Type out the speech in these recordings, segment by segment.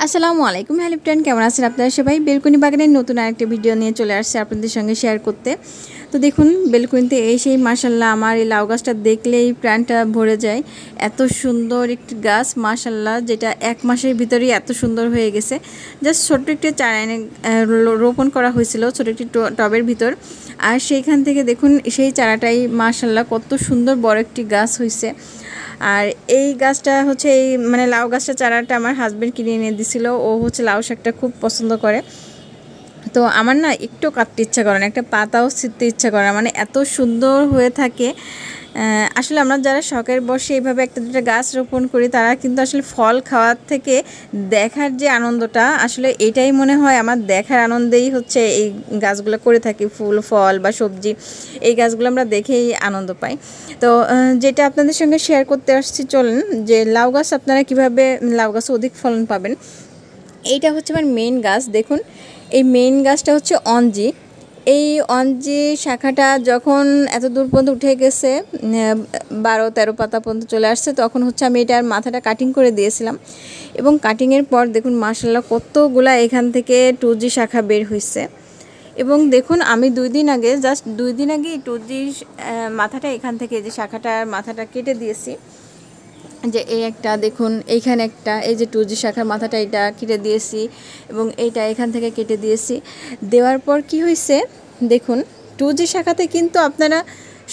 আসসালামু আলাইকুম hello friend, কেমন আছেন আপনারা সবাই? বেলকনি বাগানের নতুন আরেকটা ভিডিও নিয়ে চলে আসছে আপনাদের সঙ্গে শেয়ার করতে। তো দেখুন, বেলকনিতে এসেই মাশাল্লাহ আমার এই লাউ গাছটা দেখলেই প্রাণটা ভরে যায়। এত সুন্দর একটি গাছ মাশাল্লাহ, যেটা এক মাসের ভিতরেই এত সুন্দর হয়ে গেছে। জাস্ট ছোট্ট একটি চারা এনে রোপণ করা হয়েছিল ছোটো একটি টবের ভিতর, আর সেইখান থেকে দেখুন সেই চারাটাই মাশাল্লাহ কত সুন্দর বড় একটি গাছ হয়েছে। আর এই গাছটা হচ্ছে এই মানে লাউ গাছটা চারাটা আমার হাজব্যান্ড কিনে এনে দিছিল। ও হচ্ছে লাউ শাকটা খুব পছন্দ করে। তো আমার না একটু কাটতে ইচ্ছা করে না, একটা পাতাও ছিঁড়তে ইচ্ছা করে না, মানে এত সুন্দর হয়ে থাকে। আসলে আমরা যারা শখের বসে এইভাবে একটা দুটো গাছ রোপণ করি, তারা কিন্তু আসলে ফল খাওয়ার থেকে দেখার যে আনন্দটা, আসলে এটাই মনে হয় আমার দেখার আনন্দেই হচ্ছে এই গাছগুলো করে থাকি। ফুল ফল বা সবজি এই গাছগুলো আমরা দেখেই আনন্দ পাই। তো যেটা আপনাদের সঙ্গে শেয়ার করতে আসছি, চলেন যে লাউ গাছ আপনারা কীভাবে লাউ গাছে অধিক ফলন পাবেন। এইটা হচ্ছে আমার মেইন গাছ। দেখুন, এই মেইন গাছটা হচ্ছে অঞ্জি। এই অঞ্জি শাখাটা যখন এত দূর পর্যন্ত উঠে গেছে, 12-13 পাতা পর্যন্ত চলে আসছে, তখন হচ্ছে আমি এটার মাথাটা কাটিং করে দিয়েছিলাম। এবং কাটিংয়ের পর দেখুন মাশাল্লাহ কতগুলা এখান থেকে 2G শাখা বের হয়েছে। এবং দেখুন, আমি 2 দিন আগে এই 2G মাথাটা এখান থেকে, যে শাখাটার মাথাটা কেটে দিয়েছি, যে এই একটা দেখুন, এইখানে একটা, এই যে 2G শাখার মাথাটা এটা কেটে দিয়েছি এবং এইটা এখান থেকে কেটে দিয়েছি। দেওয়ার পর কি হয়েছে দেখুন, 2G শাখাতে কিন্তু আপনারা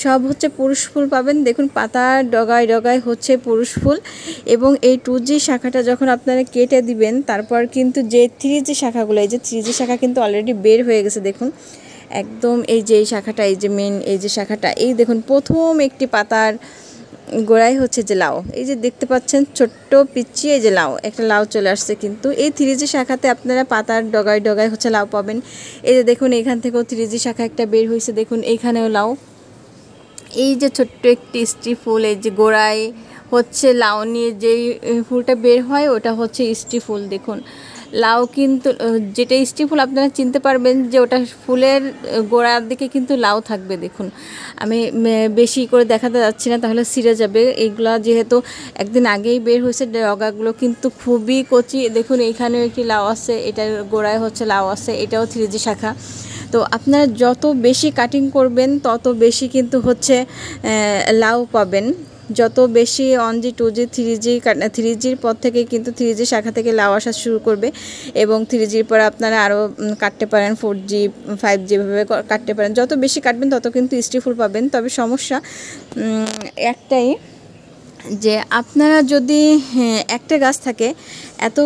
সব হচ্ছে পুরুষ ফুল পাবেন। দেখুন পাতার ডগায় ডগায় হচ্ছে পুরুষ ফুল। এবং এই 2G শাখাটা যখন আপনারা কেটে দিবেন, তারপর কিন্তু যে 3G শাখাগুলো, এই যে 3G শাখা কিন্তু অলরেডি বের হয়ে গেছে। দেখুন একদম এই যে এই শাখাটা, এই যে মেন এই যে শাখাটা, এই দেখুন প্রথম একটি পাতার গোড়াই হচ্ছে যে লাউ, এই যে দেখতে পাচ্ছেন ছোট্ট পিচ্ছি, এই যে লাউ, একটা লাউ চলে আসছে। কিন্তু এই 3G শাখাতে আপনারা পাতার ডগায় ডগায় হচ্ছে লাউ পাবেন। এই যে দেখুন এখান থেকেও 3G শাখা একটা বের হয়েছে, দেখুন এইখানেও লাউ। এই যে ছোট্ট একটি স্ত্রী ফুল, এই যে গোড়ায় হচ্ছে লাউ নিয়ে যেই ফুলটা বের হয়, ওটা হচ্ছে স্ত্রী ফুল। দেখুন লাউ কিন্তু, যেটা স্ত্রী ফুল আপনারা চিনতে পারবেন যে ওটা ফুলের গোড়ার দিকে কিন্তু লাউ থাকবে। দেখুন আমি বেশি করে দেখাতে যাচ্ছি না, তাহলে ছিঁড়ে যাবে। এইগুলা যেহেতু একদিন আগেই বের হয়েছে, ডগাগুলো কিন্তু খুবই কচি। দেখুন এইখানেও একটি লাউ আছে, এটার গোড়ায় হচ্ছে লাউ আছে, এটাও 3G শাখা। তো আপনারা যত বেশি কাটিং করবেন তত বেশি কিন্তু হচ্ছে লাউ পাবেন। যত বেশি 1G 2G 3Gর পর থেকে কিন্তু 3G শাখা থেকে লাউ আসা শুরু করবে। এবং 3Gর পর আপনারা আরও কাটতে পারেন, 4G 5G এভাবে কাটতে পারেন। যত বেশি কাটবেন তত কিন্তু স্ত্রী ফুল পাবেন। তবে সমস্যা একটাই, যে আপনারা যদি একটা গাছ থাকে এত